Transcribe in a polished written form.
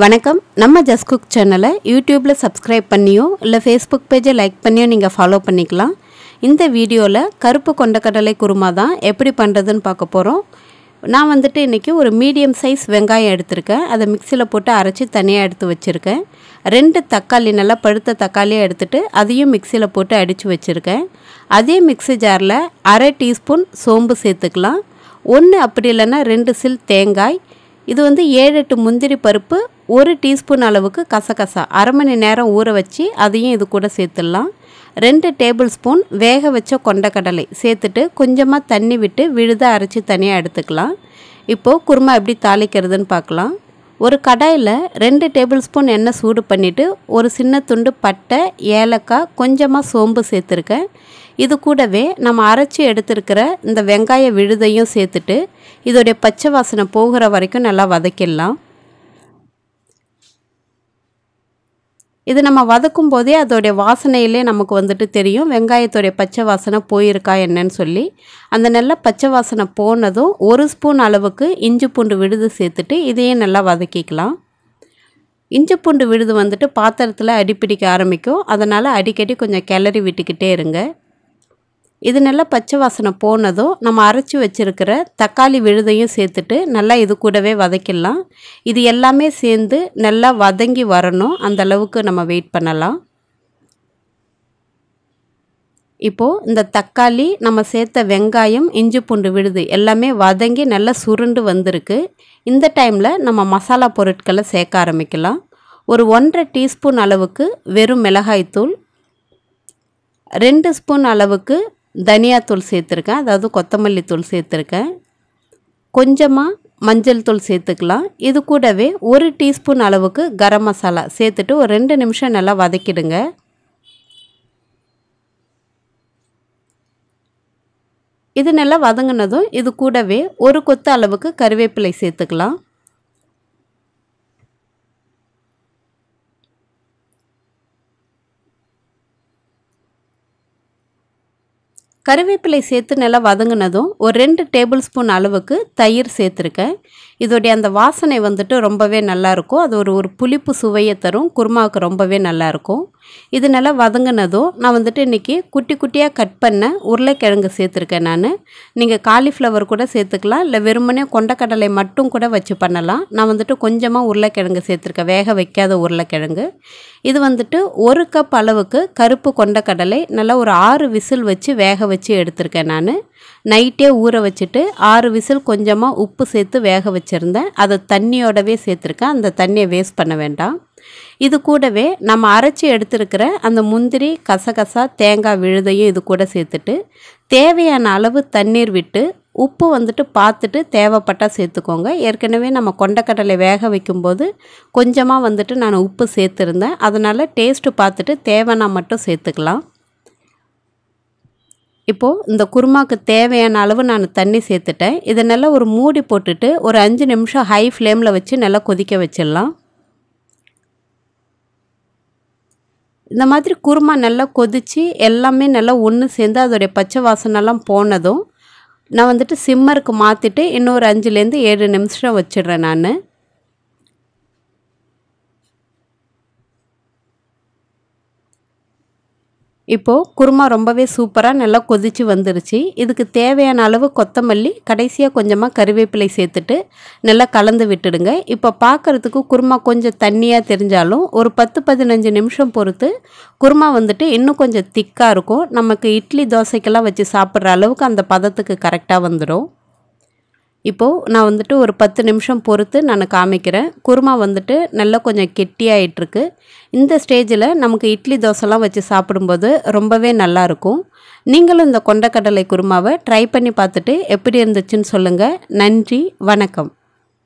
வணக்கம். நம்ம just cook சேனலை யூடியூப்பில் சப்ஸ்கிரைப் பண்ணியோ இல்லை ஃபேஸ்புக் பேஜை லைக் பண்ணியோ நீங்கள் ஃபாலோ பண்ணிக்கலாம். இந்த வீடியோவில் கருப்பு கொண்டக்கடலை குருமா தான் எப்படி பண்ணுறதுன்னு பார்க்க போகிறோம். நான் இன்றைக்கி ஒரு மீடியம் சைஸ் வெங்காயம் எடுத்திருக்கேன். அதை மிக்சியில் போட்டு அரைச்சி தனியாக எடுத்து வச்சுருக்கேன். 2 தக்காளி நல்லா பழுத்த தக்காளியாக எடுத்துகிட்டு அதையும் மிக்சியில் போட்டு அடித்து வச்சுருக்கேன். அதே மிக்ஸி ஜாரில் 1/2 டீஸ்பூன் சோம்பு சேர்த்துக்கலாம். 1 அப்படி இல்லைன்னா 2 சில் தேங்காய். இது 7-8 முந்திரி பருப்பு, 1 டீஸ்பூன் அளவுக்கு கசகசா அரை மணி நேரம் ஊற வச்சு அதையும் இது கூட சேர்த்துடலாம். 2 டேபிள் ஸ்பூன் வேக வச்ச கொண்டக்கடலை சேர்த்துட்டு கொஞ்சமாக தண்ணி விட்டு விழுத அரைச்சி தனியாக எடுத்துக்கலாம். இப்போது குருமா எப்படி தாளிக்கிறதுன்னு பார்க்கலாம். ஒரு கடாயில் 2 டேபிள் ஸ்பூன் எண்ணெய் சூடு பண்ணிவிட்டு ஒரு சின்ன துண்டு பட்டை, ஏலக்காய், கொஞ்சமாக சோம்பு சேர்த்துருக்கேன். இது கூடவே நம்ம அரைச்சி எடுத்துருக்கிற இந்த வெங்காய விழுதையும் சேர்த்துட்டு இதோடைய பச்சை வாசனை போகிற வரைக்கும் நல்லா வதக்கிடலாம். இது நம்ம வதக்கும் போதே அதோடைய வாசனையிலே நமக்கு தெரியும் வெங்காயத்தோடைய பச்சை வாசனை போயிருக்கா என்னன்னு சொல்லி. அந்த நல்லா பச்சை வாசனை போனதும் 1 ஸ்பூன் அளவுக்கு இஞ்சி பூண்டு விழுது சேர்த்துட்டு இதையும் நல்லா வதக்கிக்கலாம். இஞ்சி பூண்டு விழுது பாத்திரத்தில் அடிப்பிடிக்க ஆரம்பிக்கும். அதனால் அடிக்கடி கொஞ்சம் கிளறி விட்டுக்கிட்டே இருங்க. இது நல்லா பச்சை வாசனை போனதும் நம்ம அரைச்சி வச்சுருக்கிற தக்காளி விழுதையும் சேர்த்துட்டு நல்லா இது கூடவே வதக்கிடலாம். இது எல்லாமே சேர்ந்து நல்லா வதங்கி வரணும். அந்த அளவுக்கு நம்ம வெயிட் பண்ணலாம். இப்போது இந்த தக்காளி, நம்ம சேர்த்த வெங்காயம், இஞ்சி பூண்டு விழுது எல்லாமே வதங்கி நல்லா சுருண்டு வந்திருக்கு. இந்த டைமில் நம்ம மசாலா பொருட்களை சேர்க்க ஆரம்பிக்கலாம். ஒரு 1/2 டீஸ்பூன் அளவுக்கு வெறும் மிளகாய்த்தூள், 2 ஸ்பூன் அளவுக்கு தனியாத்தூள் சேர்த்துருக்கேன், அதாவது கொத்தமல்லி தூள் சேர்த்துருக்கேன். கொஞ்சமாக மஞ்சள் தூள் சேர்த்துக்கலாம். இது கூடவே 1 டீஸ்பூன் அளவுக்கு கரம் மசாலா சேர்த்துட்டு ஒரு 2 நிமிஷம் நல்லா வதக்கிடுங்க. இது நல்லா வதங்கினதும் இது கூடவே ஒரு கொத்து அளவுக்கு கருவேப்பிலை சேர்த்துக்கலாம். கருவேப்பிலை சேர்த்து நல்லா வதங்கினதும் ஒரு 2 டேபிள் ஸ்பூன் அளவுக்கு தயிர் சேர்த்துருக்கேன். இதோடைய அந்த வாசனை ரொம்பவே நல்லாயிருக்கும். அது ஒரு புளிப்பு சுவையை தரும். குருமாவுக்கு ரொம்பவே நல்லாயிருக்கும். இது நல்லா வதங்கினதும் நான் இன்றைக்கி குட்டி குட்டியாக கட் பண்ண உருளைக்கிழங்கு சேர்த்துருக்கேன். நீங்கள் காலிஃப்ளவர் கூட சேர்த்துக்கலாம், இல்லை வெறுமனே கொண்டக்கடலை மட்டும் கூட வச்சு பண்ணலாம். நான் கொஞ்சமாக உருளைக்கிழங்கு சேர்த்துருக்கேன், வேக வைக்காத உருளைக்கிழங்கு. இது 1 கப் அளவுக்கு கருப்பு கொண்டக்கடலை நல்லா ஒரு 6 விசில் வச்சு வேக வச்சு எடுத்திருக்கேன். நான் நைட்டே ஊற வச்சுட்டு 6 விசில் கொஞ்சமாக உப்பு சேர்த்து வேக வச்சுருந்தேன். அதை தண்ணியோடவே சேர்த்துருக்கேன். அந்த தண்ணியை வேஸ்ட் பண்ண வேண்டாம். இது கூடவே நம்ம அரைச்சி எடுத்துருக்கிற அந்த முந்திரி, கசகசா, தேங்காய் விழுதையும் இது கூட சேர்த்துட்டு தேவையான அளவு தண்ணீர் விட்டு உப்பு பார்த்துட்டு தேவைப்பட்டால் சேர்த்துக்கோங்க. ஏற்கனவே நம்ம கொண்டக்கடலை வேக வைக்கும்போது கொஞ்சமாக நான் உப்பு சேர்த்துருந்தேன். அதனால் டேஸ்ட்டு பார்த்துட்டு தேவைன்னா மட்டும் சேர்த்துக்கலாம். இப்போது இந்த குருமாவுக்கு தேவையான அளவு நான் தண்ணி சேர்த்துட்டேன். இதை நல்லா ஒரு மூடி போட்டுட்டு ஒரு 5 நிமிஷம் ஹை ஃப்ளேமில் வச்சு நல்லா கொதிக்க வச்சிடலாம். இந்த மாதிரி குருமா நல்லா கொதித்து எல்லாமே நல்லா ஒன்று சேர்ந்து அதோடைய பச்சை வாசனைலாம் போனதும் நான் சிம்மருக்கு மாற்றிட்டு இன்னொரு 5லேருந்து 7 நிமிஷம் வச்சிடுறேன். நான் இப்போது குருமா ரொம்பவே சூப்பராக நல்லா கொதித்து வந்துருச்சு. இதுக்கு தேவையான அளவு கொத்தமல்லி, கடைசியாக கொஞ்சமாக கருவேப்பிலை சேர்த்துட்டு நல்லா கலந்து விட்டுடுங்க. இப்போ பார்க்குறதுக்கு குருமா கொஞ்சம் தண்ணியாக தெரிஞ்சாலும் ஒரு 10-15 நிமிஷம் பொறுத்து குருமா இன்னும் கொஞ்சம் திக்காக இருக்கும். நமக்கு இட்லி தோசைக்கெல்லாம் வச்சு சாப்பிட்ற அளவுக்கு அந்த பதத்துக்கு கரெக்டாக வந்துடும். இப்போது நான் ஒரு 10 நிமிஷம் பொறுத்து நான் காமிக்கிறேன். குருமா நல்லா கொஞ்சம் கெட்டியாகிட்டுருக்கு. இந்த ஸ்டேஜில் நமக்கு இட்லி தோசைலாம் வச்சு சாப்பிடும்போது ரொம்பவே நல்லாயிருக்கும். நீங்களும் இந்த கொண்டக்கடலை குருமாவை ட்ரை பண்ணி பார்த்துட்டு எப்படி இருந்துச்சுன்னு சொல்லுங்கள். நன்றி, வணக்கம்.